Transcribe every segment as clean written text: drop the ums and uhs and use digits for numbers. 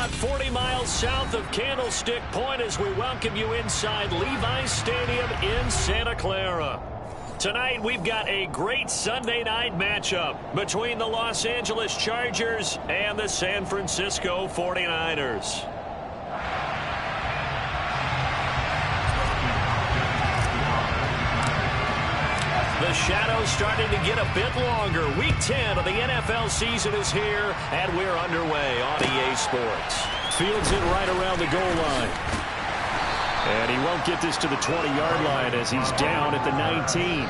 about 40 miles south of Candlestick Point as we welcome you inside Levi's Stadium in Santa Clara. Tonight, we've got a great Sunday night matchup between the Los Angeles Chargers and the San Francisco 49ers. The shadow's starting to get a bit longer. Week 10 of the NFL season is here, and we're underway on EA Sports. Fields it right around the goal line. And he won't get this to the 20-yard line as he's down at the 19.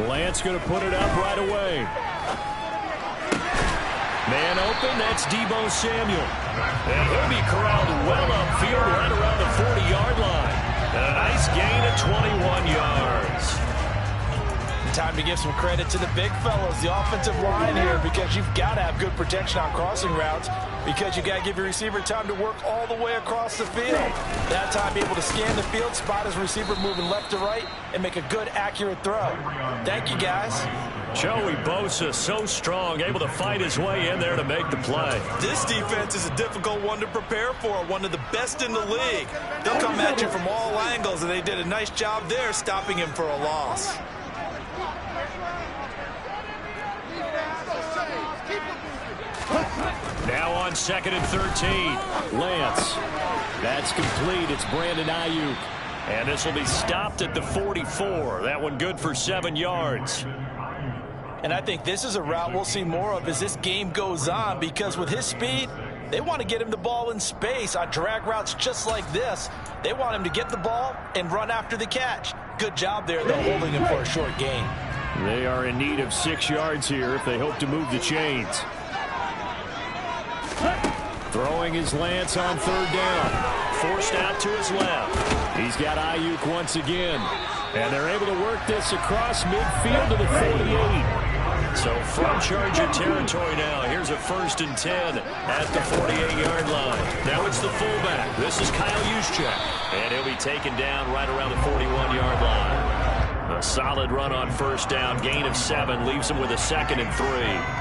Lance going to put it up right away. Man open, that's Deebo Samuel. And he'll be corralled well upfield right around the 40-yard line. And a nice gain of 21 yards. Time to give some credit to the big fellas, the offensive line here, because you've got to have good protection on crossing routes, because you got to give your receiver time to work all the way across the field. That time, be able to scan the field, spot his receiver moving left to right, and make a good, accurate throw. Thank you, guys. Joey Bosa, so strong, able to fight his way in there to make the play. This defense is a difficult one to prepare for, one of the best in the league. They'll come at you from all angles, and they did a nice job there stopping him for a loss. Now on 2nd and 13, Lance. That's complete. It's Brandon Ayuk. And this will be stopped at the 44. That one good for 7 yards. And I think this is a route we'll see more of as this game goes on, because with his speed, they want to get him the ball in space on drag routes just like this. They want him to get the ball and run after the catch. Good job there, though, holding him for a short gain. They are in need of 6 yards here if they hope to move the chains. Throwing his Lance on 3rd down. Forced out to his left. He's got Ayuk once again. And they're able to work this across midfield to the 48. So from Charger territory now, here's a 1st and 10 at the 48-yard line. Now it's the fullback. This is Kyle Juszczyk. And he'll be taken down right around the 41-yard line. A solid run on 1st down, gain of 7, leaves him with a 2nd and 3.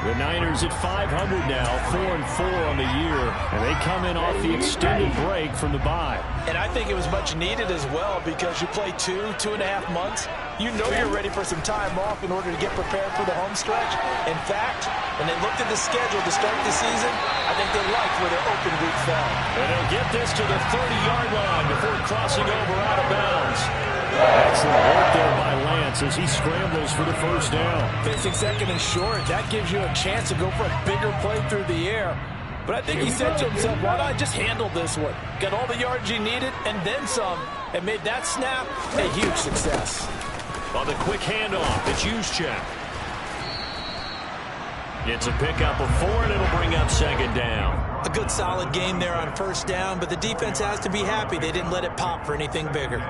The Niners at 500 now, 4-4 on the year, and they come in off the extended break from the bye. And I think it was much needed as well, because you play 2.5 months. You know you're ready for some time off in order to get prepared for the home stretch. In fact, when they looked at the schedule to start the season, I think they liked where their open week fell. And they'll get this to the 30-yard line before crossing over out of bounds. Excellent work there by Lance as he scrambles for the 1st down. Facing 2nd and short, that gives you a chance to go for a bigger play through the air. But I think he said to himself, why not just handle this one? Got all the yards you needed and then some, and made that snap a huge success. On the quick handoff, it's Juszczyk. It's a pickup of 4, and it'll bring up 2nd down. A good solid game there on 1st down, but the defense has to be happy they didn't let it pop for anything bigger.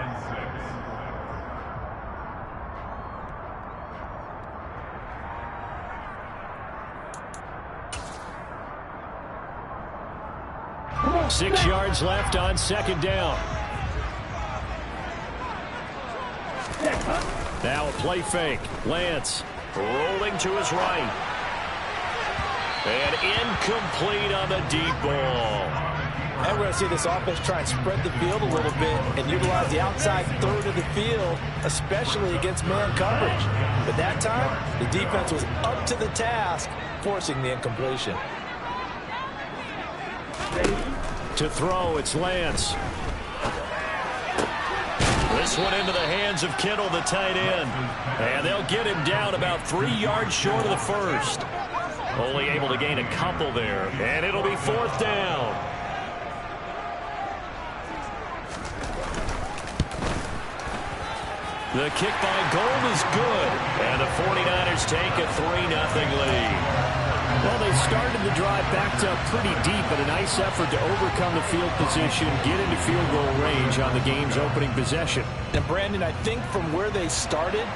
Six yards left on 2nd down. Now a play fake. Lance rolling to his right. And incomplete on the deep ball. And we're going to see this offense try and spread the field a little bit and utilize the outside 3rd of the field, especially against man coverage. But that time, the defense was up to the task, forcing the incompletion. To throw, it's Lance. This one into the hands of Kittle, the tight end. And they'll get him down about 3 yards short of the 1st. Only able to gain a couple there. And it'll be 4th down. The kick by Gold is good. And the 49ers take a 3-0 lead. Well, they started the drive backed up pretty deep, but a nice effort to overcome the field position, get into field goal range on the game's opening possession. And Brandon, I think from where they started,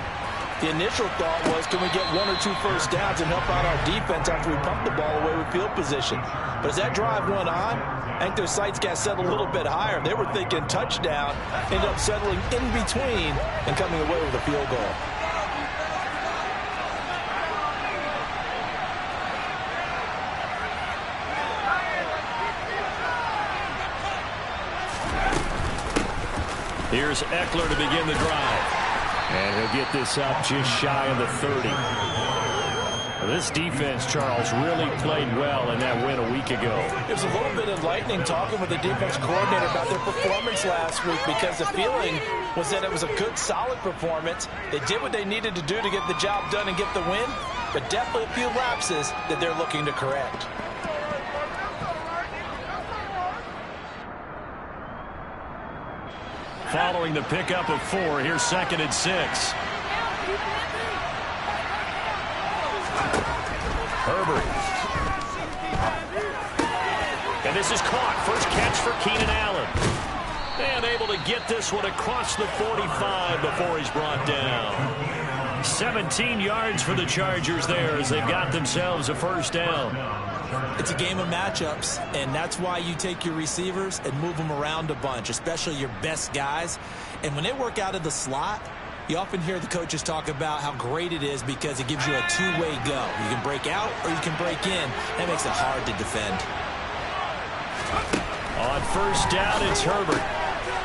The initial thought was, can we get 1 or 2 first downs and help out our defense after we pump the ball away with field position? But as that drive went on, I think their sights got set a little bit higher. They were thinking touchdown, ended up settling in between and coming away with a field goal. Here's Eckler to begin the drive. And he'll get this up just shy of the 30. This defense, Charles, really played well in that win a week ago. It was a little bit enlightening talking with the defense coordinator about their performance last week, because the feeling was that it was a good, solid performance. They did what they needed to do to get the job done and get the win, but definitely a few lapses that they're looking to correct. Following the pickup of 4, here's 2nd and 6. Herbert. And this is caught. First catch for Keenan Allen. And able to get this one across the 45 before he's brought down. 17 yards for the Chargers there as they've got themselves a first down. It's a game of matchups, and that's why you take your receivers and move them around a bunch, especially your best guys. And when they work out of the slot, you often hear the coaches talk about how great it is because it gives you a two-way go. You can break out or you can break in. That makes it hard to defend. On first down, it's Herbert.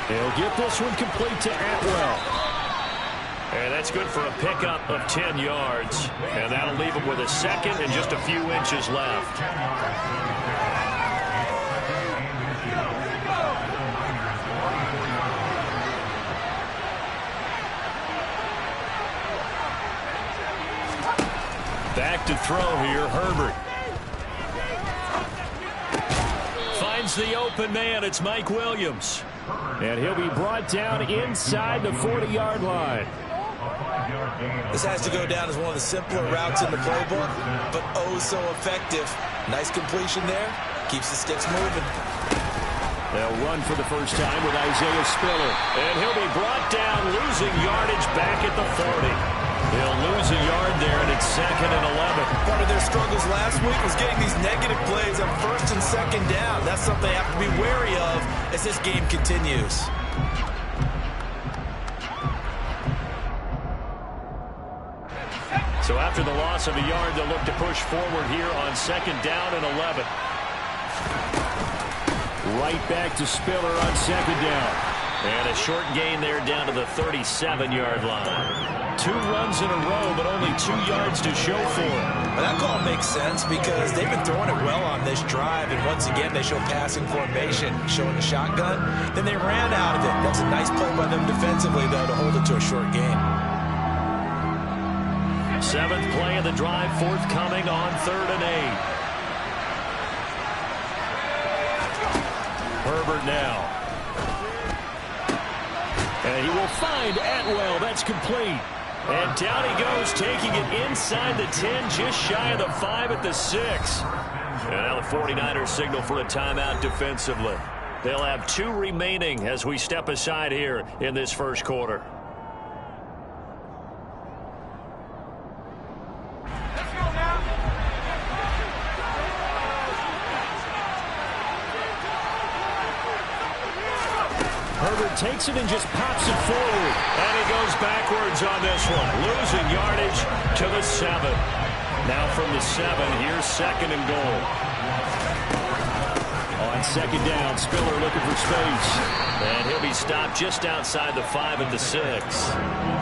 He'll get this one complete to Atwell. And that's good for a pickup of 10 yards. And that'll leave him with a second and just a few inches left. Back to throw here, Herbert. Finds the open man. It's Mike Williams. And he'll be brought down inside the 40-yard line. This has to go down as one of the simpler routes in the playbook, but oh so effective. Nice completion there. Keeps the sticks moving. They'll run for the first time with Isaiah Spiller. And he'll be brought down, losing yardage back at the 40. He'll lose a yard there, and it's 2nd and 11. Part of their struggles last week was getting these negative plays on 1st and 2nd down. That's something they have to be wary of as this game continues. So after the loss of a yard, they'll look to push forward here on 2nd down and 11. Right back to Spiller on 2nd down. And a short gain there down to the 37-yard line. 2 runs in a row, but only 2 yards to show for it. Well, that call makes sense because they've been throwing it well on this drive, and once again they show passing formation, showing the shotgun. Then they ran out of it. That's a nice play by them defensively, though, to hold it to a short gain. 7th play of the drive, forthcoming on 3rd and 8. Herbert now. And he will find Atwell. That's complete. And down he goes, taking it inside the 10, just shy of the 5 at the 6. And now the 49ers signal for a timeout defensively. They'll have 2 remaining as we step aside here in this first quarter. Herbert takes it and just pops it forward. And he goes backwards on this one. Losing yardage to the 7. Now from the 7, here's 2nd and goal. On 2nd down, Spiller looking for space. And he'll be stopped just outside the 5 at the 6.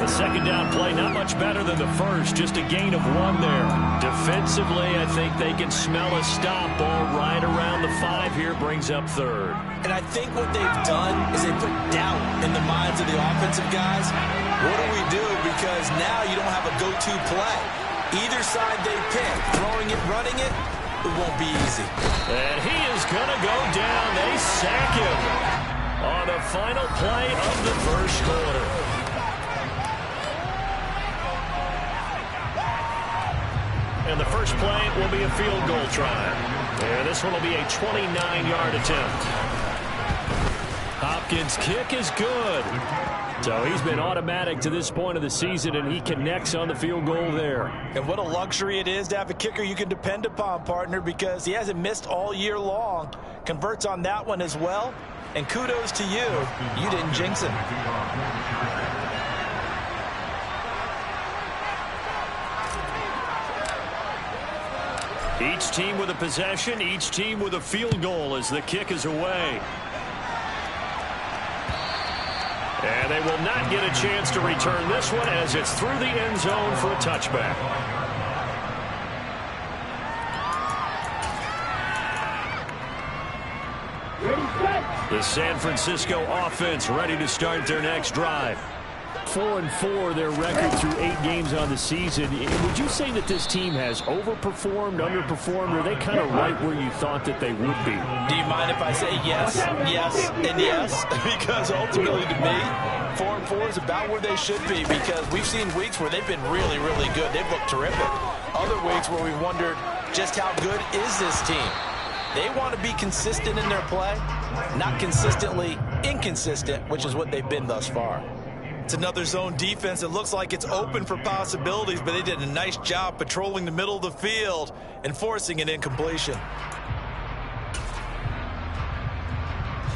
The 2nd down play, not much better than the first. Just a gain of 1 there. Defensively, I think they can smell a stop. Ball right around the 5 here, brings up 3rd. And I think what they've done is they put doubt in the minds of the offensive guys. What do we do? Because now you don't have a go-to play. Either side they pick, throwing it, running it, it won't be easy. And he is going to go down. They sack him on the final play of the first quarter. And the first play will be a field goal try. And this one will be a 29-yard attempt. Hopkins' kick is good. So he's been automatic to this point of the season, and he connects on the field goal there. And what a luxury it is to have a kicker you can depend upon, partner, because he hasn't missed all year long. Converts on that one as well. And kudos to you. You didn't jinx him. Each team with a possession, each team with a field goal as the kick is away. And they will not get a chance to return this one as it's through the end zone for a touchback. The San Francisco offense ready to start their next drive. 4-4 their record through 8 games on the season. Would you say that this team has overperformed, underperformed, or are they kind of right where you thought that they would be? Do you mind if I say yes, yes, and yes? Because ultimately to me, 4-4 is about where they should be, because we've seen weeks where they've been really, really good. They've looked terrific. Other weeks where we wondered just how good is this team. They want to be consistent in their play, not consistently inconsistent, which is what they've been thus far. It's another zone defense. It looks like it's open for possibilities, but they did a nice job patrolling the middle of the field and forcing an incompletion.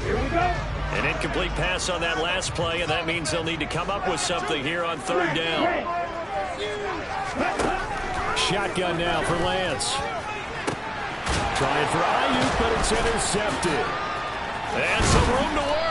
Here we go. An incomplete pass on that last play, and that means they'll need to come up with something here on third down. Shotgun now for Lance. Trying for Ayuk, but it's intercepted. And some room to work.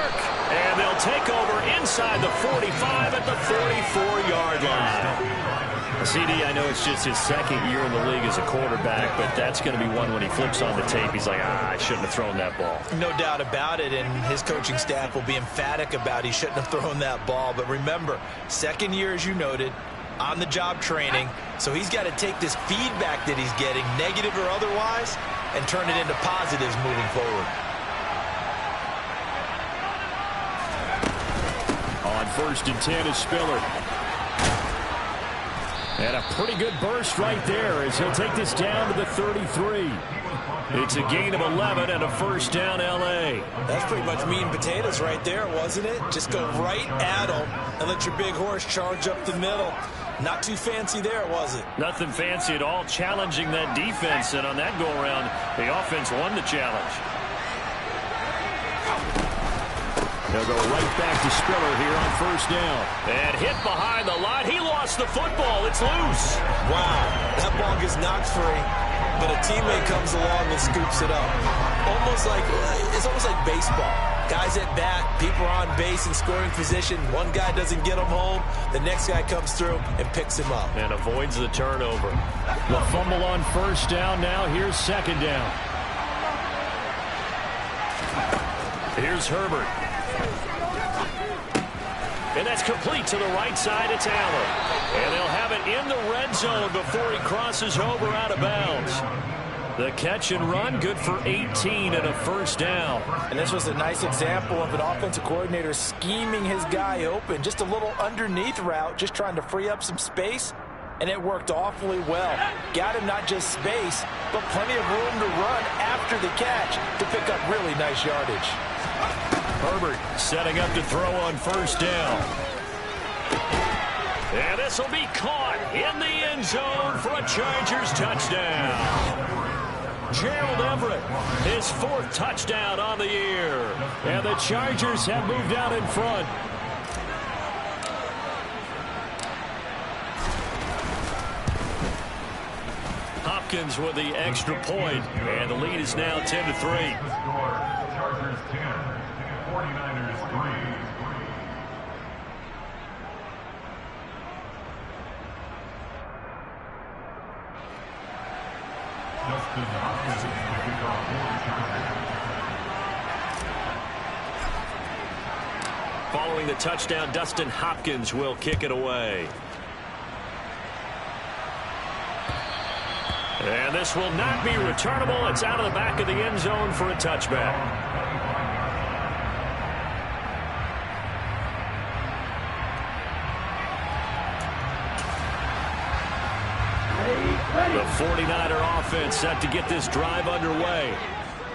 And they'll take over inside the 45 at the 44-yard line. CD, I know it's just his second year in the league as a quarterback, but that's going to be one when he flips on the tape. He's like, I shouldn't have thrown that ball. No doubt about it, and his coaching staff will be emphatic about he shouldn't have thrown that ball. But remember, second year, as you noted, on-the-job training, so he's got to take this feedback that he's getting, negative or otherwise, and turn it into positives moving forward. On 1st and 10 is Spiller. And a pretty good burst right there as he'll take this down to the 33. It's a gain of 11 and a first down, L.A. That's pretty much meat and potatoes right there, wasn't it? Just go right at him and let your big horse charge up the middle. Not too fancy there, was it? Nothing fancy at all, challenging that defense. And on that go-around, the offense won the challenge. They'll go right back to Spiller here on first down. And hit behind the line. He lost the football. It's loose. Wow, that ball gets knocked free, but a teammate comes along and scoops it up. It's almost like baseball. Guys at bat, people are on base in scoring position. One guy doesn't get him home. The next guy comes through and picks him up. And avoids the turnover. The fumble on first down now. Here's second down. Here's Herbert. And that's complete to the right side. It's Allen. And they'll have it in the red zone before he crosses over out of bounds. The catch and run, good for 18 and a first down. And this was a nice example of an offensive coordinator scheming his guy open. Just a little underneath route, just trying to free up some space. And it worked awfully well. Got him not just space, but plenty of room to run after the catch to pick up really nice yardage. Herbert setting up to throw on first down. And this will be caught in the end zone for a Chargers touchdown. Gerald Everett, his 4th touchdown on the year. And the Chargers have moved out in front. Hopkins with the extra point, and the lead is now 10-3. Chargers 10, 49ers 3. Justin Hopkins is the kickoff for the Chargers. Following the touchdown, Dustin Hopkins will kick it away. And this will not be returnable. It's out of the back of the end zone for a touchback. The 49er offense set to get this drive underway.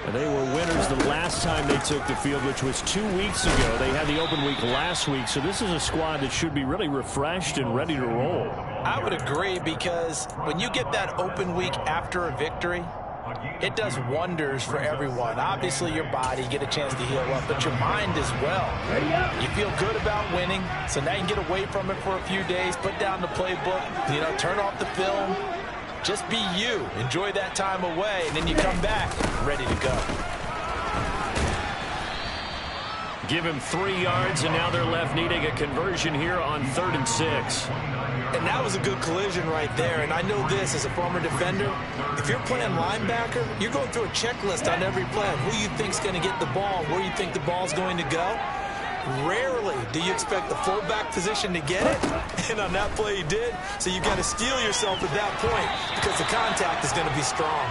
And they were winners the last time they took the field, which was 2 weeks ago. They had the open week last week, so this is a squad that should be really refreshed and ready to roll. I would agree, because when you get that open week after a victory, it does wonders for everyone. Obviously, your body, get a chance to heal up, but your mind as well. You feel good about winning, so now you can get away from it for a few days, put down the playbook, turn off the film. Just be you. Enjoy that time away, and then you come back ready to go. Give him 3 yards, and now they're left needing a conversion here on 3rd and 6. And that was a good collision right there. And I know this as a former defender. If you're playing linebacker, you're going through a checklist on every play. Who you think's going to get the ball, where you think the ball's going to go. Rarely do you expect the fullback position to get it. And on that play he did. So you got to steel yourself at that point, because the contact is going to be strong.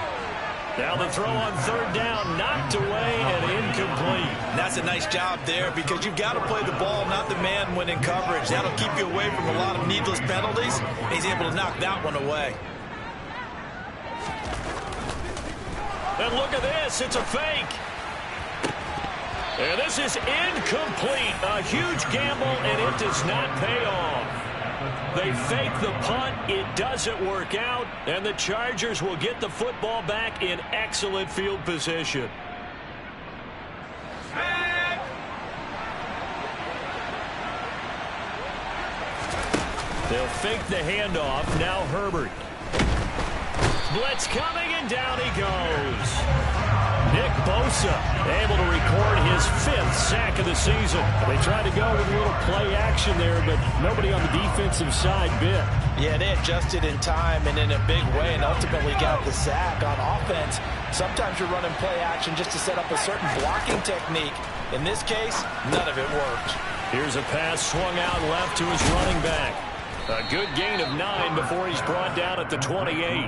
Now the throw on 3rd down, knocked away and incomplete. And that's a nice job there, because you've got to play the ball, not the man when in coverage. That'll keep you away from a lot of needless penalties. And he's able to knock that one away. And look at this, it's a fake. And this is incomplete. A huge gamble, and it does not pay off. They fake the punt. It doesn't work out, and the Chargers will get the football back in excellent field position. They'll fake the handoff. Now Herbert. Blitz coming, and down he goes. Nick Bosa able to record his 5th sack of the season. They tried to go with a little play action there, but nobody on the defensive side bit. Yeah, they adjusted in time and in a big way and ultimately got the sack. On offense, sometimes you're running play action just to set up a certain blocking technique. In this case, none of it worked. Here's a pass swung out left to his running back. A good gain of 9 before he's brought down at the 28.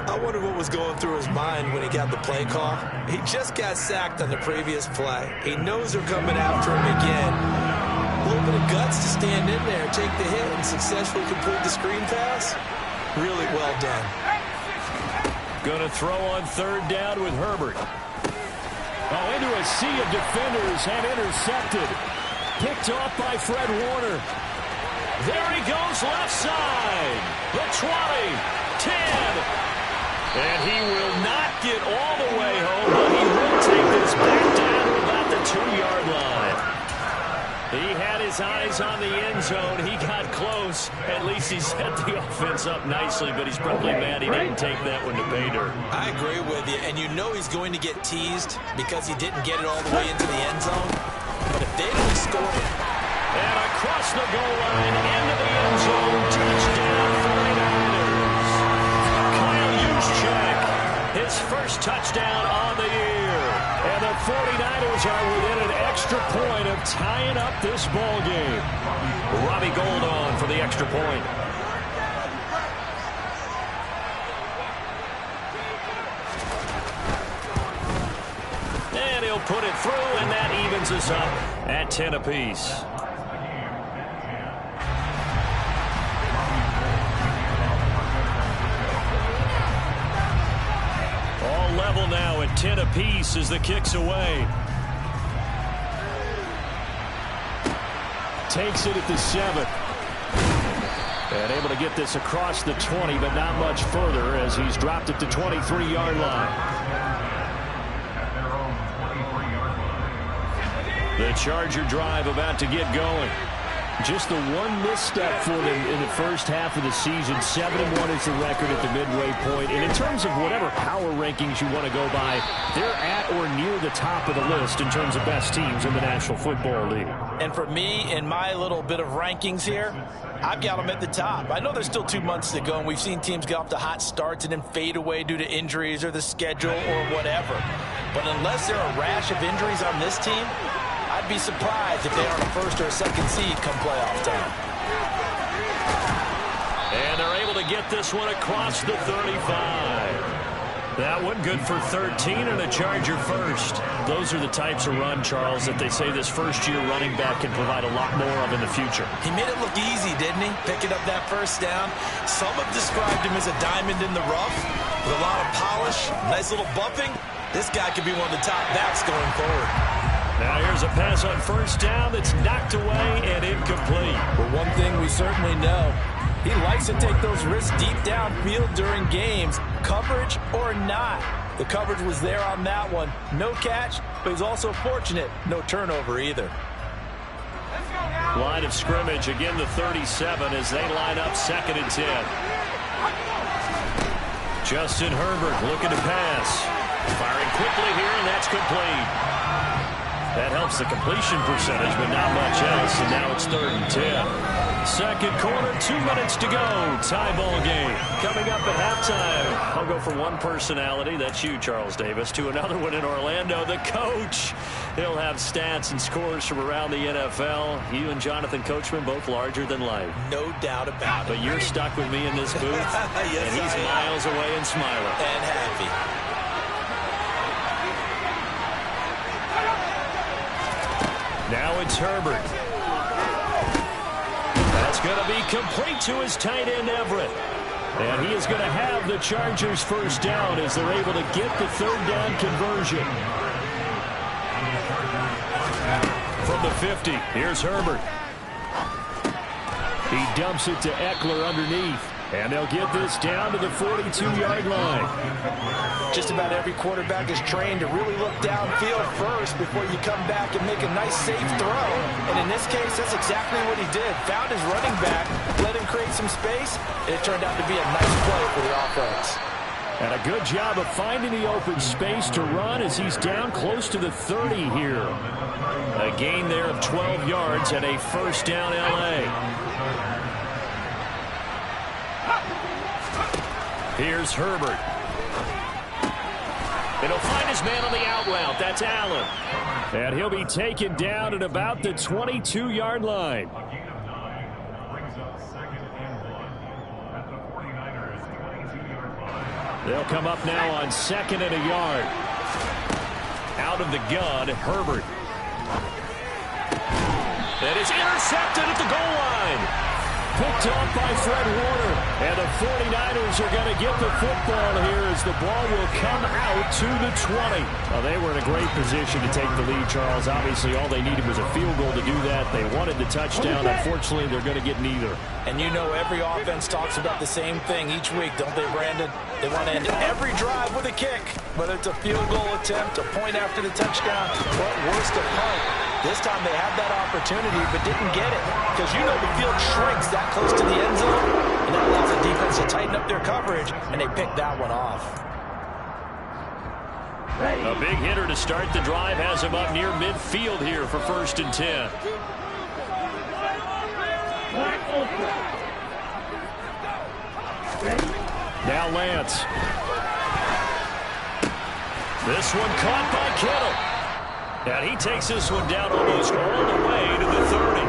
I wonder what was going through his mind when he got the play call. He just got sacked on the previous play. He knows they're coming after him again. A little bit of guts to stand in there, take the hit, and successfully complete the screen pass. Really well done. Going to throw on 3rd down with Herbert. Oh, into a sea of defenders and intercepted. Picked off by Fred Warner. There he goes, left side. The 20, 10. And he will not get all the way home, but he will take this back down to about the 2-yard line. He had his eyes on the end zone. He got close. At least he set the offense up nicely, but he's probably mad he didn't take that one to pay dirt. I agree with you, and you know he's going to get teased because he didn't get it all the way into the end zone. But if they don't score... And across the goal line, into the end zone, touchdown 49ers. Kyle Juszczyk, his first touchdown on the year. And the 49ers are within an extra point of tying up this ball game. Robbie Gould on for the extra point. And he'll put it through, and that evens us up at 10 apiece. Level now at 10 apiece as the kick's away. Takes it at the 7. And able to get this across the 20, but not much further as he's dropped it to 23-yard line. The Charger drive about to get going. Just the one misstep for them in the first half of the season. 7-1 is the record at the midway point. And in terms of whatever power rankings you want to go by, they're at or near the top of the list in terms of best teams in the National Football League. And for me, in my little bit of rankings here, I've got them at the top. I know there's still 2 months to go, and we've seen teams get off to hot starts and then fade away due to injuries or the schedule or whatever. But unless there are a rash of injuries on this team, I'd be surprised if they are a first or a second seed come playoff time. And they're able to get this one across the 35. That one good for 13 and a Charger first. Those are the types of run, Charles, that they say this first-year running back can provide a lot more of in the future. He made it look easy, didn't he? Picking up that first down. Some have described him as a diamond in the rough with a lot of polish, nice little bumping. This guy could be one of the top backs going forward. Now here's a pass on first down that's knocked away and incomplete. But one thing we certainly know, he likes to take those risks deep downfield during games, coverage or not. The coverage was there on that one. No catch, but he's also fortunate. No turnover either. Line of scrimmage, again the 37 as they line up 2nd and 10. Justin Herbert looking to pass. Firing quickly here, and that's complete. That helps the completion percentage, but not much else, and now it's 3rd and 10. Second quarter, 2 minutes to go. Tie ball game. Coming up at halftime, I'll go from one personality, that's you, Charles Davis, to another one in Orlando, the coach. He'll have stats and scores from around the NFL. You and Jonathan Coachman, both larger than life. No doubt about it. But you're stuck with me in this booth, yes, and he's miles away and smiling. And happy. Now it's Herbert. That's going to be complete to his tight end, Everett. And he is going to have the Chargers first down as they're able to get the 3rd down conversion. From the 50, here's Herbert. He dumps it to Eckler underneath. And they'll get this down to the 42-yard line. Just about every quarterback is trained to really look downfield first before you come back and make a nice, safe throw. And in this case, that's exactly what he did. Found his running back, let him create some space, and it turned out to be a nice play for the offense. And a good job of finding the open space to run as he's down close to the 30 here. A gain there of 12 yards and a first down L.A. Here's Herbert. And he'll find his man on the out route. That's Allen. And he'll be taken down at about the 22-yard line. A gain of 9 brings up 2nd and 1 at the 49ers' 22-yard line. They'll come up now on 2nd and a yard. Out of the gun, Herbert. That is intercepted at the goal line. Picked off by Fred Warner. And the 49ers are going to get the football here as the ball will come out to the 20. Well, they were in a great position to take the lead, Charles. Obviously, all they needed was a field goal to do that. They wanted the touchdown. Unfortunately, they're going to get neither. And you know every offense talks about the same thing each week, don't they, Brandon? They want to end every drive with a kick, whether it's a field goal attempt, a point after the touchdown, or worse, a punt. This time they had that opportunity but didn't get it because you know the field shrinks that close to the end zone, and that allows the defense to tighten up their coverage, and they picked that one off. A big hitter to start the drive has him up near midfield here for 1st and 10. Now Lance. This one caught by Kittle. And he takes this one down almost all the way to the 30.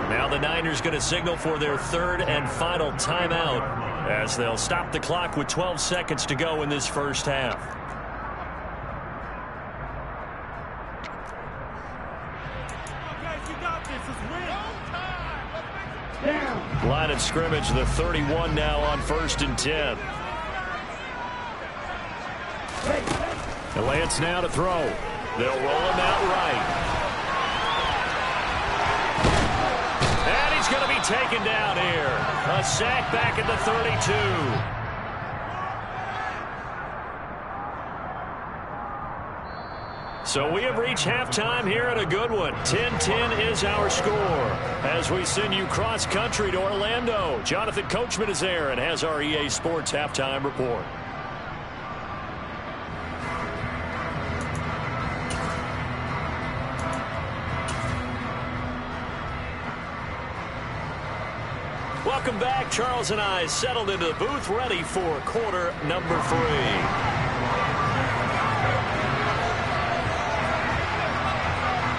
Now the Niners going to signal for their 3rd and final timeout as they'll stop the clock with 12 seconds to go in this first half. Line of scrimmage, the 31 now on 1st and 10. And Lance now to throw. They'll roll him out right. And he's going to be taken down here. A sack back at the 32. So we have reached halftime here at a good one. 10-10 is our score. As we send you cross-country to Orlando, Jonathan Coachman is there and has our EA Sports halftime report. Welcome back. Charles and I settled into the booth, ready for quarter number 3.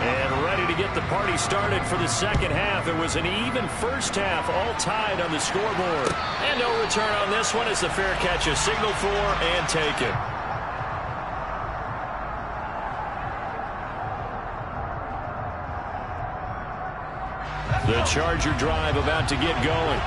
And ready to get the party started for the second half. It was an even first half, all tied on the scoreboard. And no return on this one as the fair catch is signaled for and taken. The Charger drive about to get going.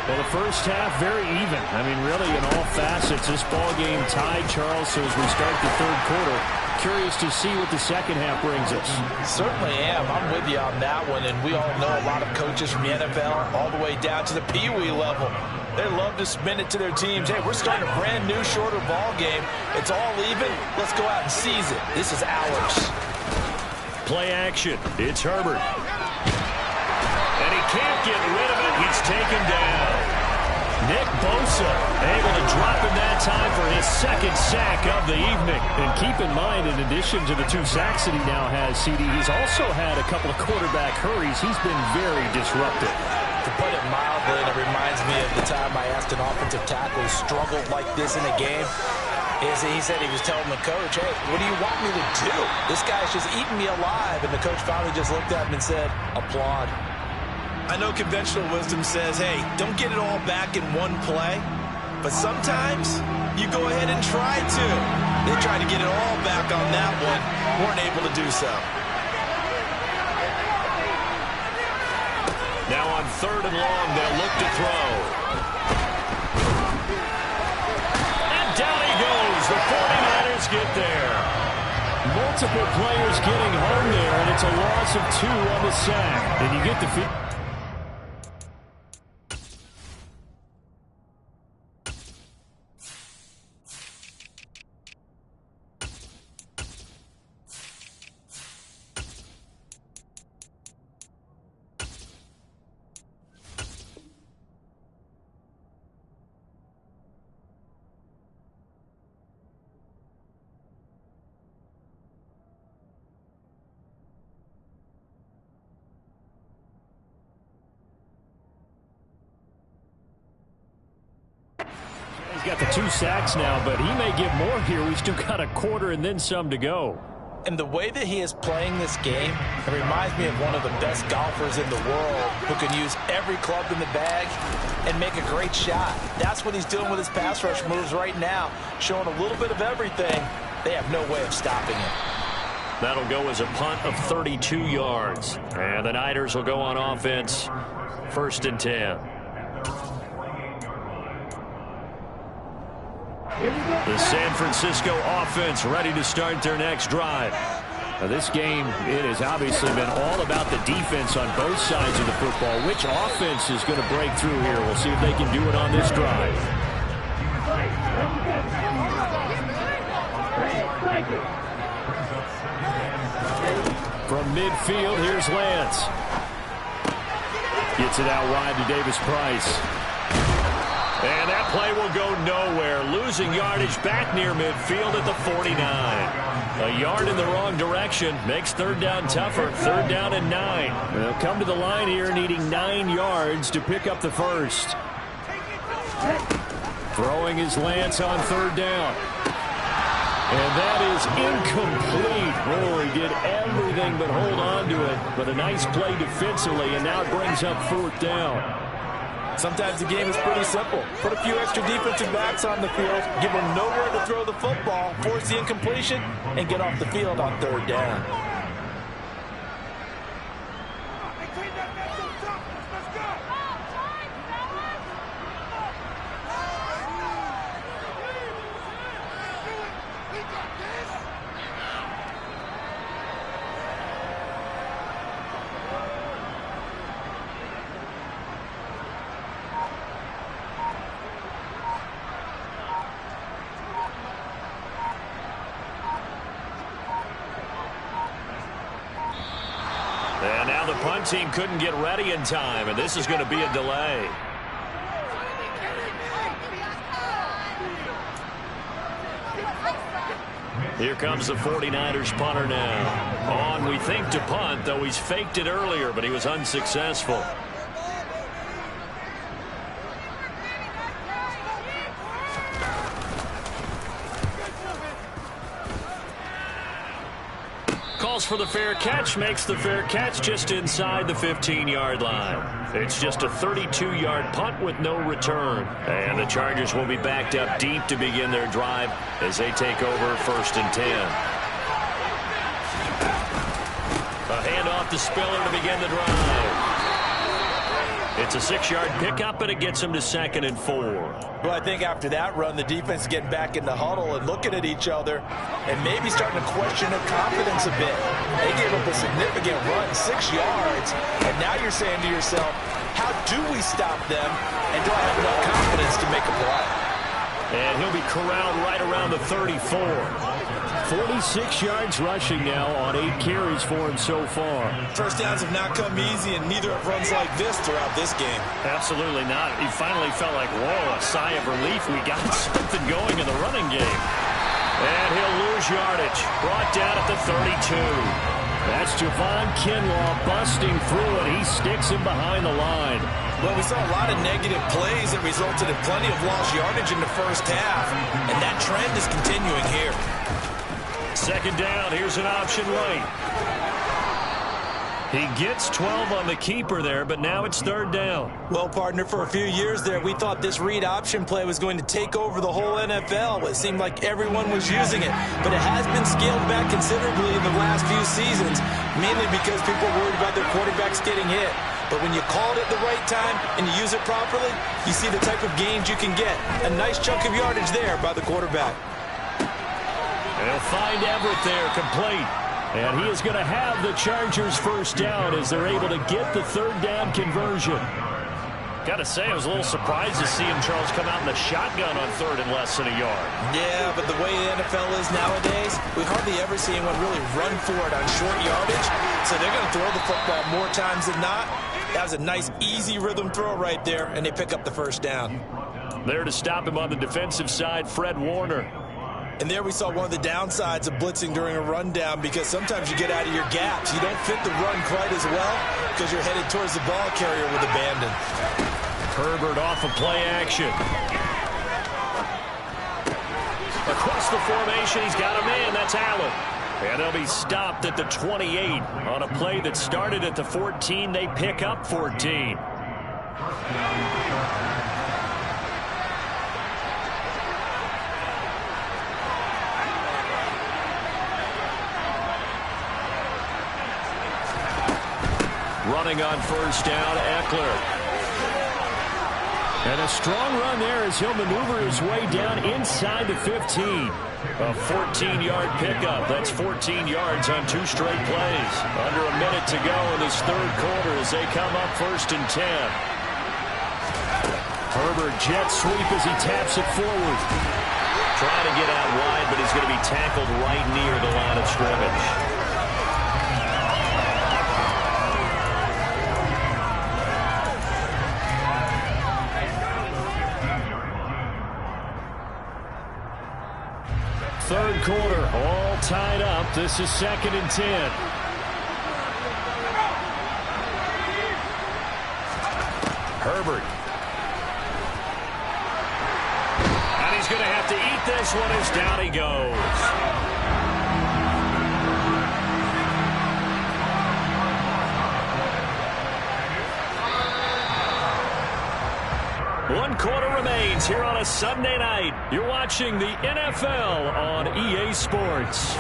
Well, the first half, very even. I mean, really, in all facets, this ball game tied, Charles. So as we start the third quarter, curious to see what the second half brings us. Certainly am. I'm with you on that one. And we all know a lot of coaches from the NFL all the way down to the Pee-wee level. They love to spin it to their teams. Hey, we're starting a brand new, shorter ball game. It's all even. Let's go out and seize it. This is ours. Play action. It's Herbert. And he can't get rid of it. He's taken down. Nick Bosa able to drop in that time for his second sack of the evening. And keep in mind, in addition to the 2 sacks that he now has, CD, he's also had a couple of quarterback hurries. He's been very disruptive. To put it mildly, and it reminds me of the time I asked an offensive tackle who struggled like this in a game. He said he was telling the coach, hey, what do you want me to do? This guy's just eating me alive. And the coach finally just looked at him and said, applaud. I know conventional wisdom says, hey, don't get it all back in one play. But sometimes you go ahead and try to. They tried to get it all back on that one. Weren't able to do so. Now on 3rd and long, they'll look to throw. And down he goes. The 49ers get there. Multiple players getting home there, and it's a loss of 2 on the sack. And you get the field. He's got the 2 sacks now, but he may get more here. We've still got a quarter and then some to go. And the way that he is playing this game, it reminds me of one of the best golfers in the world who can use every club in the bag and make a great shot. That's what he's doing with his pass rush moves right now, showing a little bit of everything. They have no way of stopping him. That'll go as a punt of 32 yards. And the Niners will go on offense, 1st and 10. The San Francisco offense ready to start their next drive. Now this game, it has obviously been all about the defense on both sides of the football. Which offense is going to break through here? We'll see if they can do it on this drive. From midfield, here's Lance. Gets it out wide to Davis-Price. And that play will go nowhere. Losing yardage back near midfield at the 49. A yard in the wrong direction makes 3rd down tougher. 3rd down and 9. They'll come to the line here needing 9 yards to pick up the first. Throwing his Lance on 3rd down. And that is incomplete. Oh, he did everything but hold on to it. But a nice play defensively, and now it brings up 4th down. Sometimes the game is pretty simple. Put a few extra defensive backs on the field, give them nowhere to throw the football, force the incompletion, and get off the field on 3rd down. And now the punt team couldn't get ready in time, and this is going to be a delay. Here comes the 49ers punter now. On, we think, to punt, though he's faked it earlier, but he was unsuccessful. Calls for the fair catch, makes the fair catch just inside the 15-yard line. It's just a 32-yard punt with no return. And the Chargers will be backed up deep to begin their drive as they take over 1st and 10. A handoff to Spiller to begin the drive. It's a 6-yard pickup, and it gets them to 2nd and 4. Well, I think after that run, the defense is getting back in the huddle and looking at each other and maybe starting to question their confidence a bit. They gave up a significant run, 6 yards, and now you're saying to yourself, how do we stop them, and do I have enough confidence to make a play? And he'll be corralled right around the 34. 46 yards rushing now on 8 carries for him so far. First downs have not come easy, and neither have runs like this throughout this game. Absolutely not. He finally felt like, whoa, a sigh of relief. We got something going in the running game. And he'll lose yardage. Brought down at the 32. That's Javon Kinlaw busting through it. He sticks him behind the line. Well, we saw a lot of negative plays that resulted in plenty of lost yardage in the first half, and that trend is continuing here. 2nd down. Here's an option right. He gets 12 on the keeper there, but now it's 3rd down. Well, partner, for a few years there, we thought this read option play was going to take over the whole NFL. It seemed like everyone was using it, but it has been scaled back considerably in the last few seasons, mainly because people are worried about their quarterbacks getting hit. But when you call it at the right time and you use it properly, you see the type of gains you can get. A nice chunk of yardage there by the quarterback. They'll find Everett there, complete. And he is going to have the Chargers' first down as they're able to get the 3rd down conversion. Got to say, I was a little surprised to see him, Charles, come out in the shotgun on 3rd and less than a yard. Yeah, but the way the NFL is nowadays, we hardly ever see anyone really run for it on short yardage. So they're going to throw the football more times than not. That was a nice, easy rhythm throw right there, and they pick up the first down. There to stop him on the defensive side, Fred Warner. And there we saw one of the downsides of blitzing during a rundown, because sometimes you get out of your gaps. You don't fit the run quite as well because you're headed towards the ball carrier with abandon. Herbert off of play action. Across the formation, he's got a man. That's Allen. And they'll be stopped at the 28 on a play that started at the 14. They pick up 14. Running on first down, Eckler. And a strong run there as he'll maneuver his way down inside the 15. A 14-yard pickup. That's 14 yards on 2 straight plays. Under a minute to go in this 3rd quarter as they come up 1st and 10. Herbert jet sweep as he taps it forward. Trying to get out wide, but he's going to be tackled right near the line of scrimmage. Third quarter, all tied up. This is 2nd and 10. Herbert. And he's going to have to eat this one as down he goes. One quarter remains here on a Sunday night. You're watching the NFL on EA Sports.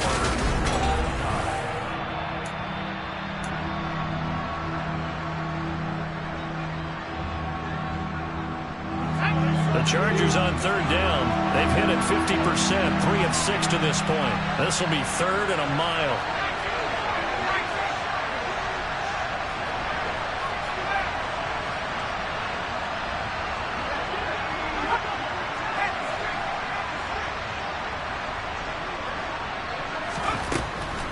The Chargers on 3rd down. They've hit it 50%, 3 of 6 to this point. This will be 3rd and a mile.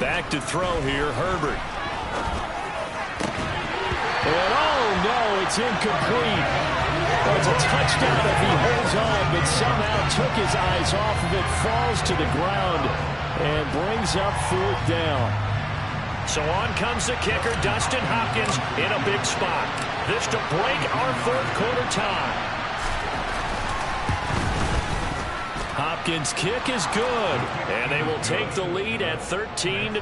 Back to throw here, Herbert. And oh no, it's incomplete. Well, it's a touchdown if he holds on, but somehow took his eyes off of it, falls to the ground, and brings up 4th down. So on comes the kicker, Dustin Hopkins, in a big spot. This to break our 4th quarter tie. Hopkins' kick is good, and they will take the lead at 13-10.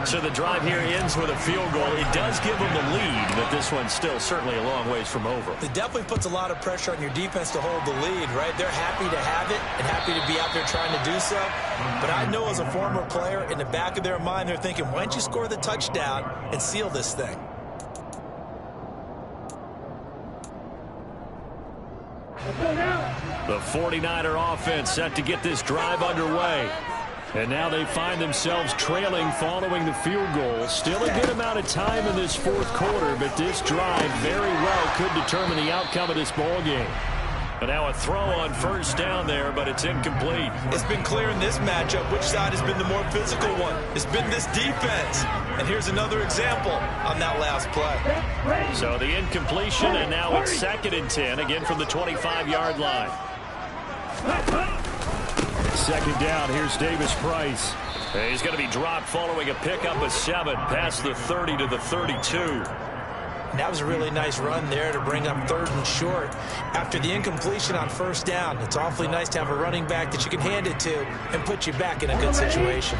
So the drive here ends with a field goal. It does give them the lead, but this one's still certainly a long ways from over. It definitely puts a lot of pressure on your defense to hold the lead, right? They're happy to have it and happy to be out there trying to do so. But I know as a former player, in the back of their mind, they're thinking, why don't you score the touchdown and seal this thing? The 49er offense set to get this drive underway. And now they find themselves trailing following the field goal. Still a good amount of time in this fourth quarter, but this drive very well could determine the outcome of this ball game. And now a throw on first down there, but it's incomplete. It's been clear in this matchup which side has been the more physical one. It's been this defense. And here's another example on that last play. So the incompletion, and now it's 2nd and 10, again from the 25-yard line. 2nd down, here's Davis Price. He's going to be dropped following a pickup of 7 past the 30 to the 32. That was a really nice run there to bring up 3rd and short. After the incompletion on first down, it's awfully nice to have a running back that you can hand it to and put you back in a good situation.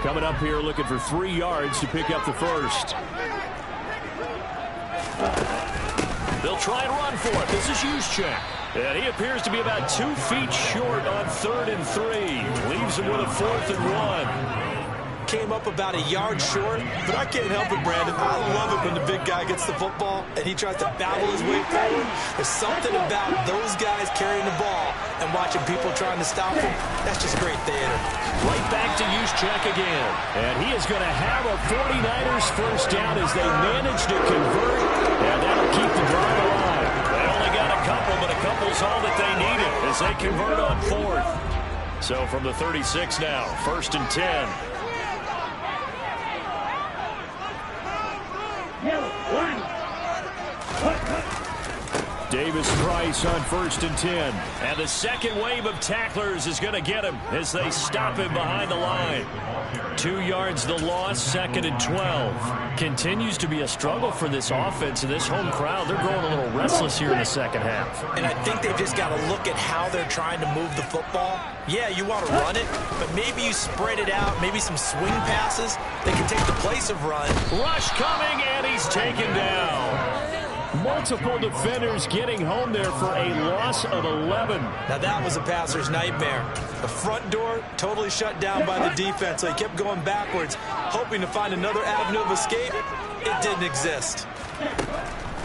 Coming up here looking for 3 yards to pick up the first. They'll try and run for it. This is Juszczyk. And he appears to be about 2 feet short on 3rd and 3. Leaves him with a 4th and 1. Came up about a yard short, but I can't help it, Brandon. I love it when the big guy gets the football and he tries to battle his way forward. There's something about those guys carrying the ball and watching people trying to stop him. That's just great theater. Right back to Juszczyk again. And he is going to have a 49ers first down as they manage to convert, and that'll keep the drive alive. They only got a couple, but a couple's all that they needed as they convert on 4th. So from the 36 now, 1st and 10. Davis Price on 1st and 10. And the second wave of tacklers is going to get him as they stop him behind the line. 2 yards the loss, 2nd and 12. Continues to be a struggle for this offense and this home crowd. They're growing a little restless here in the second half. And I think they've just got to look at how they're trying to move the football. Yeah, you want to run it, but maybe you spread it out, maybe some swing passes that can take the place of run. Rush coming, and he's taken down. Multiple defenders getting home there for a loss of 11. Now that was a passer's nightmare. The front door totally shut down by the defense, so he kept going backwards, hoping to find another avenue of escape. It didn't exist.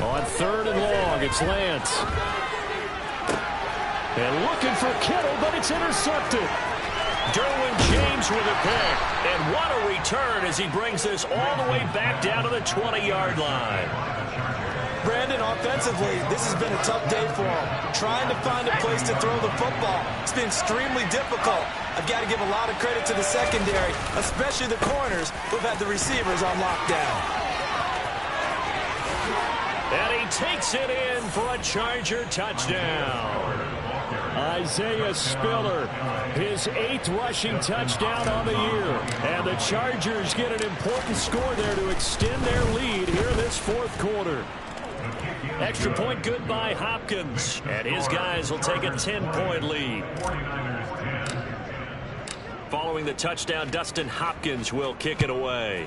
On 3rd and long, it's Lance. And looking for Kittle, but it's intercepted. Derwin James with a pick. And what a return as he brings this all the way back down to the 20-yard line. Brandon, offensively, this has been a tough day for him. Trying to find a place to throw the football. It's been extremely difficult. I've got to give a lot of credit to the secondary, especially the corners who've had the receivers on lockdown. And he takes it in for a Charger touchdown. Isaiah Spiller, his 8th rushing touchdown on the year. And the Chargers get an important score there to extend their lead here in this 4th quarter. Extra point good by Hopkins. And his guys will take a 10-point lead. Following the touchdown, Dustin Hopkins will kick it away.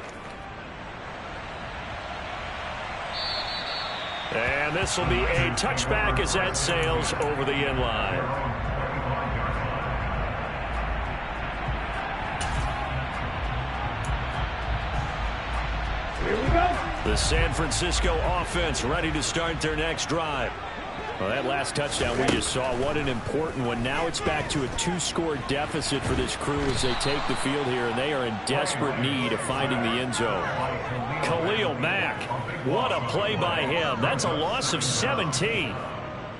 And this will be a touchback as that sails over the end line. Here we go. The San Francisco offense ready to start their next drive. Well, that last touchdown we just saw, what an important one. Now it's back to a 2-score deficit for this crew as they take the field here, and they are in desperate need of finding the end zone. Khalil Mack, what a play by him. That's a loss of 17.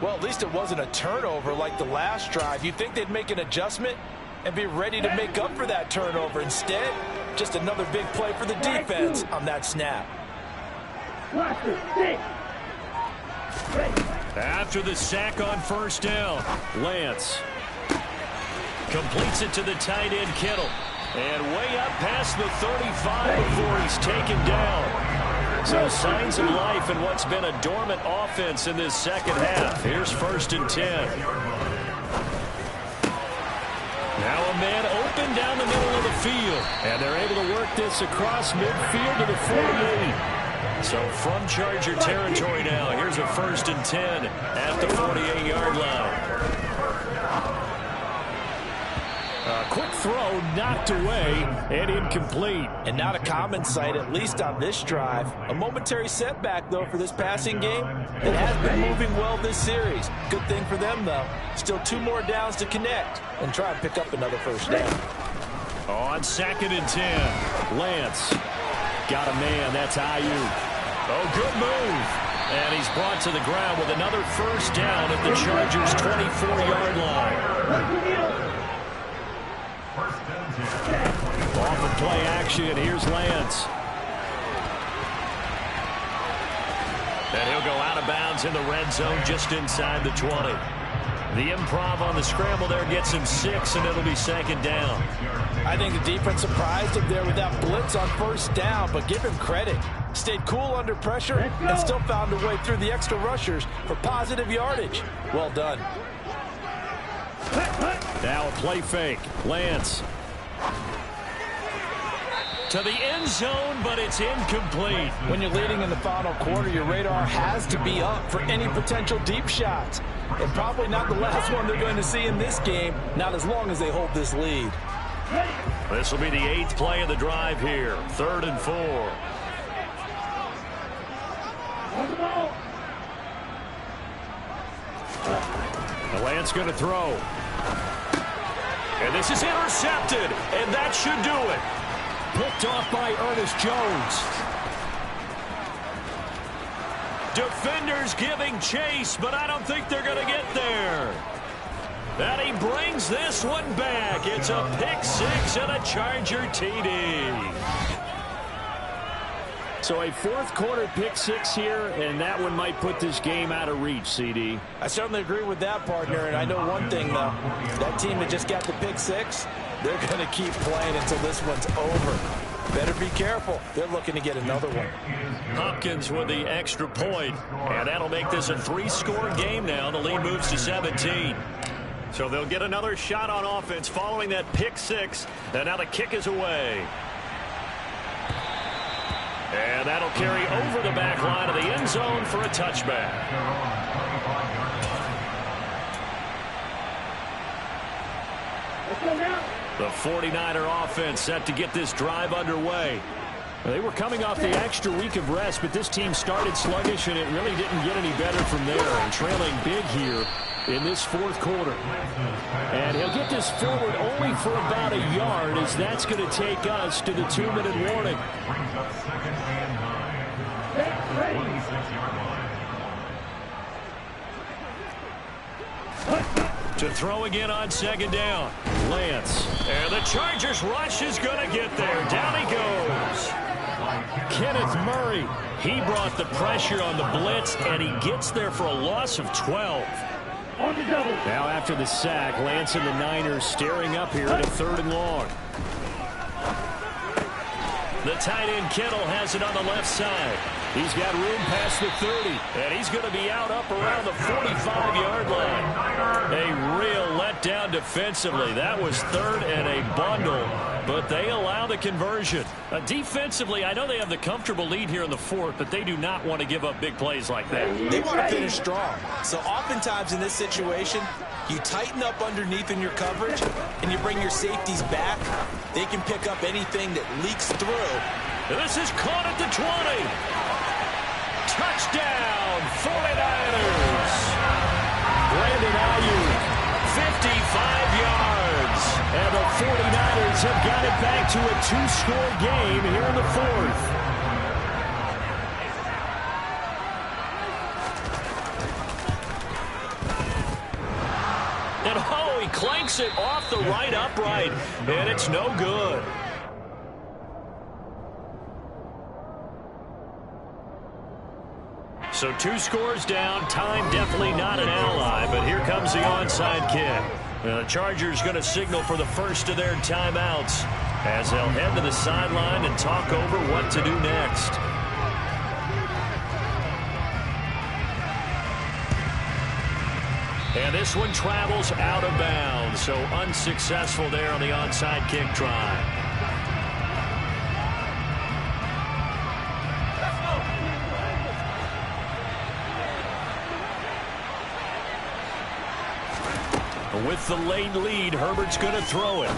Well, at least it wasn't a turnover like the last drive. You'd think they'd make an adjustment and be ready to make up for that turnover. Instead, just another big play for the defense on that snap. After the sack on first down, Lance completes it to the tight end Kittle. And way up past the 35 before he's taken down. So signs of life in what's been a dormant offense in this second half. Here's 1st and 10. Now a man open down the middle of the field. And they're able to work this across midfield to the 48. So from Charger territory now, here's a 1st and 10 at the 48-yard line. A quick throw knocked away and incomplete. And not a common sight, at least on this drive. A momentary setback, though, for this passing game. It has been moving well this series. Good thing for them, though. Still 2 more downs to connect and try and pick up another first down. On 2nd and 10, Lance got a man. That's Ayuk. Oh, good move. And he's brought to the ground with another first down at the Chargers' 24-yard line. Off of play action, here's Lance. And he'll go out of bounds in the red zone just inside the 20. The improv on the scramble there gets him 6, and it'll be 2nd down. I think the defense surprised him there with that blitz on first down, but give him credit. Stayed cool under pressure and still found a way through the extra rushers for positive yardage. Well done. Now a play fake. Lance. To the end zone, but it's incomplete. When you're leading in the final quarter, your radar has to be up for any potential deep shots. And probably not the last one they're going to see in this game, not as long as they hold this lead. This will be the 8th play of the drive here. 3rd and 4. The Lance going to throw. And this is intercepted, and that should do it. Picked off by Ernest Jones. Defenders giving chase, but I don't think they're going to get there. And he brings this one back. It's a pick 6 and a Charger TD. So a 4th quarter pick 6 here, and that one might put this game out of reach, CD. I certainly agree with that, partner, and I know one thing, though. That team that just got the pick 6, they're going to keep playing until this one's over. Better be careful. They're looking to get another one. Hopkins with the extra point, and that'll make this a 3-score game now. The lead moves to 17. So they'll get another shot on offense following that pick 6, and now the kick is away. And that'll carry over the back line of the end zone for a touchback. The 49er offense set to get this drive underway. They were coming off the extra week of rest, but this team started sluggish, and it really didn't get any better from there. And trailing big here in this 4th quarter. And he'll get this forward only for about a yard, as that's going to take us to the 2-minute warning. To throw again on 2nd down. Lance. And the Chargers rush is going to get there. Down he goes. Kenneth Murray. He brought the pressure on the blitz, and he gets there for a loss of 12. Now after the sack, Lance and the Niners staring up here at a 3rd and long. The tight end Kittle has it on the left side. He's got room past the 30, and he's going to be out up around the 45-yard line. A real letdown defensively. That was 3rd and a bundle, but they allow the conversion. Defensively, I know they have the comfortable lead here in the 4th, but they do not want to give up big plays like that. They want to finish strong. So oftentimes in this situation, you tighten up underneath in your coverage, and you bring your safeties back. They can pick up anything that leaks through. This is caught at the 20. Touchdown, 49ers. Brandon Ayuk, 55 yards. And the 49ers have got it back to a 2-score game here in the 4th. And oh, he clanks it off the right upright, and it's no good. So 2 scores down. Time definitely not an ally, but here comes the onside kick. The Chargers going to signal for the first of their timeouts as they'll head to the sideline and talk over what to do next. And this one travels out of bounds, so unsuccessful there on the onside kick try. With the late lead, Herbert's going to throw it.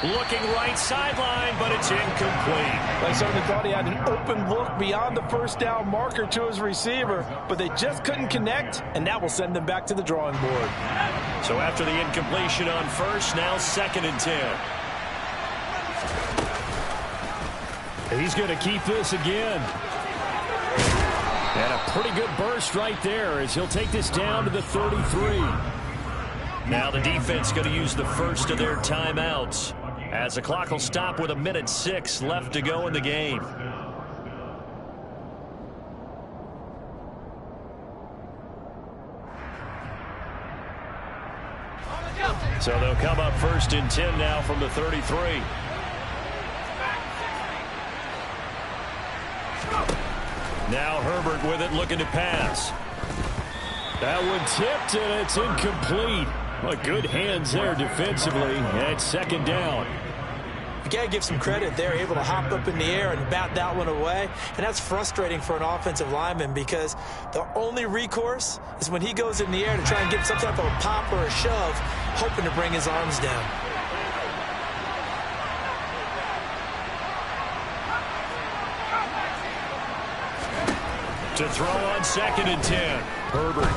Looking right sideline, but it's incomplete. They certainly thought he had an open look beyond the first down marker to his receiver, but they just couldn't connect, and that will send them back to the drawing board. So after the incompletion on first, now 2nd and 10. He's going to keep this again. And a pretty good burst right there as he'll take this down to the 33. Now the defense going to use the first of their timeouts as the clock will stop with 1:06 left to go in the game. So they'll come up 1st and 10 now from the 33. Now Herbert with it, looking to pass. That one tipped, and it's incomplete. Well, good hands there defensively, and it's 2nd down. You got to give some credit. They're able to hop up in the air and bat that one away, and that's frustrating for an offensive lineman because the only recourse is when he goes in the air to try and get some type of a pop or a shove, hoping to bring his arms down. To throw on 2nd and 10. Herbert.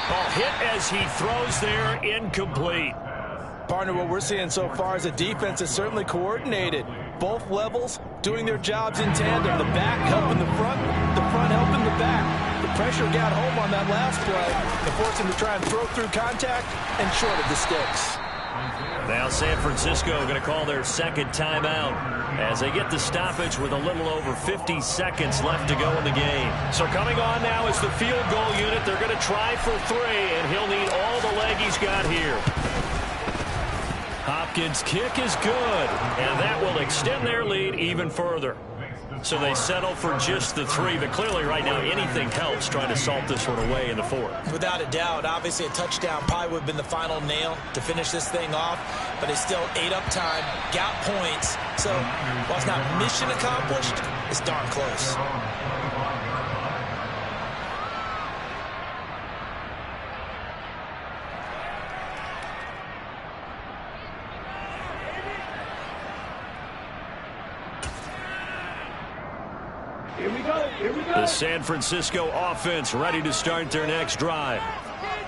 Oh, hit as he throws there, incomplete. Partner, what we're seeing so far is a defense that's certainly coordinated. Both levels doing their jobs in tandem. The back helping the front helping the back. The pressure got home on that last play and forced him to try and throw through contact and short of the sticks. Now San Francisco going to call their 2nd timeout as they get the stoppage with a little over 50 seconds left to go in the game. So coming on now is the field goal unit. They're going to try for 3, and he'll need all the leg he's got here. Hopkins' kick is good, and that will extend their lead even further. So they settle for just the 3, but clearly right now anything helps trying to salt this one away in the 4th. Without a doubt, obviously a touchdown probably would have been the final nail to finish this thing off, but it's still ate up time, got points, so while it's not mission accomplished, it's darn close. The San Francisco offense ready to start their next drive.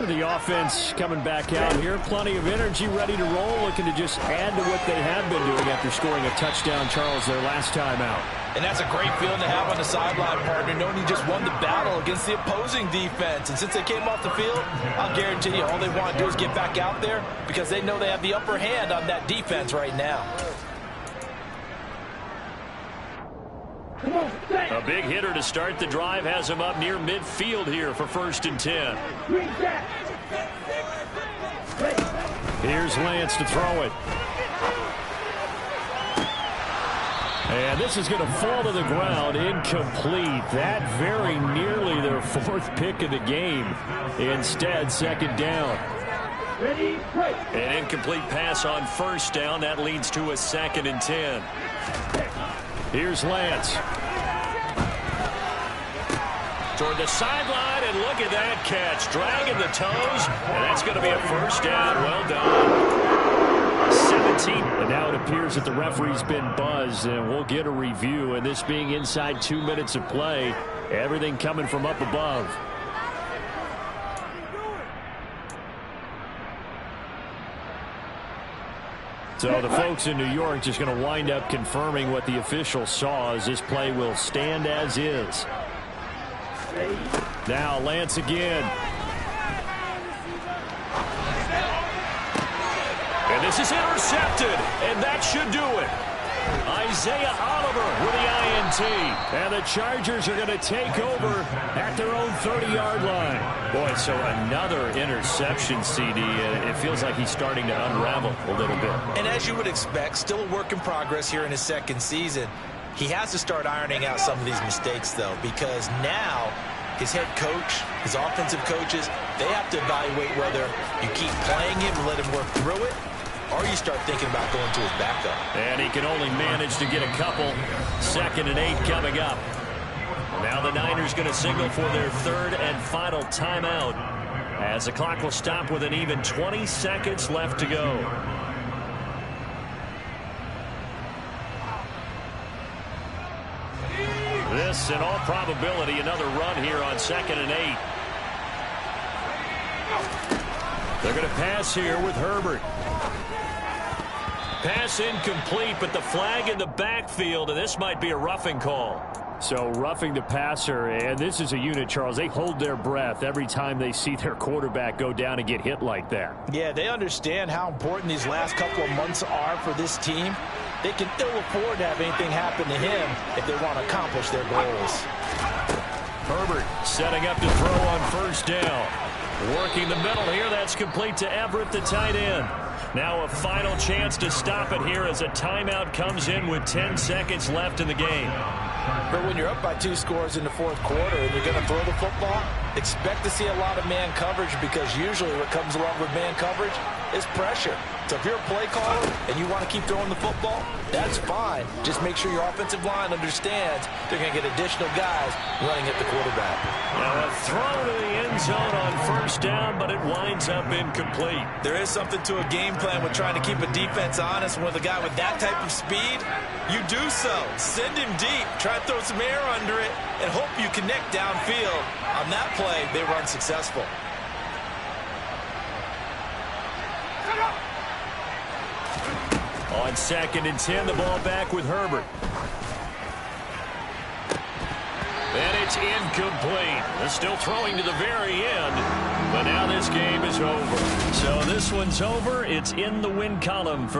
The offense coming back out here. Plenty of energy, ready to roll, looking to just add to what they have been doing after scoring a touchdown, Charles, their last time out. And that's a great feeling to have on the sideline, partner, knowing you just won the battle against the opposing defense. And since they came off the field, I'll guarantee you all they want to do is get back out there because they know they have the upper hand on that defense right now. A big hitter to start the drive has him up near midfield here for 1st and 10. Here's Lance to throw it. And this is going to fall to the ground, incomplete. That very nearly their 4th pick of the game. Instead, 2nd down. An incomplete pass on 1st down. That leads to a 2nd and 10. Here's Lance. Toward the sideline, and look at that catch. Dragging the toes, and that's going to be a 1st down. Well done. 17. And now it appears that the referee's been buzzed, and we'll get a review. And this being inside 2 minutes of play, everything coming from up above. So the folks in New York just going to wind up confirming what the official saw as this play will stand as is. Now Lance again. And this is intercepted, and that should do it. Isaiah Oliver with the INT. And the Chargers are going to take over at their own 30-yard line. Boy, so another interception, CD. It feels like he's starting to unravel a little bit. And as you would expect, still a work in progress here in his 2nd season. He has to start ironing out some of these mistakes, though, because now his head coach, his offensive coaches, they have to evaluate whether you keep playing him and let him work through it, or you start thinking about going to his backup. And he can only manage to get a couple. 2nd and 8 coming up. Now the Niners going to signal for their 3rd and final timeout as the clock will stop with an even 20 seconds left to go. pass. In all probability, another run here on 2nd and 8. They're going to pass here with Herbert. Pass incomplete, but the flag in the backfield, and this might be a roughing call. So roughing the passer, and this is a unit, Charles. They hold their breath every time they see their quarterback go down and get hit like that. Yeah, they understand how important these last couple of months are for this team. They can ill afford to have anything happen to him if they want to accomplish their goals. Herbert setting up to throw on 1st down. Working the middle here. That's complete to Everett, the tight end. Now a final chance to stop it here as a timeout comes in with 10 seconds left in the game. But when you're up by 2 scores in the 4th quarter and you're going to throw the football, expect to see a lot of man coverage, because usually what comes along with man coverage is pressure. So if you're a play caller and you want to keep throwing the football, that's fine. Just make sure your offensive line understands they're going to get additional guys running at the quarterback. Now a throw to the end zone on 1st down, but it winds up incomplete. There is something to a game plan with trying to keep a defense honest. With a guy with that type of speed, you do so. Send him deep. Try to throw some air under it and hope you connect downfield. On that play, they run successful. On 2nd and 10, the ball back with Herbert. And it's incomplete. They're still throwing to the very end, but now this game is over. So this one's over. It's in the win column for the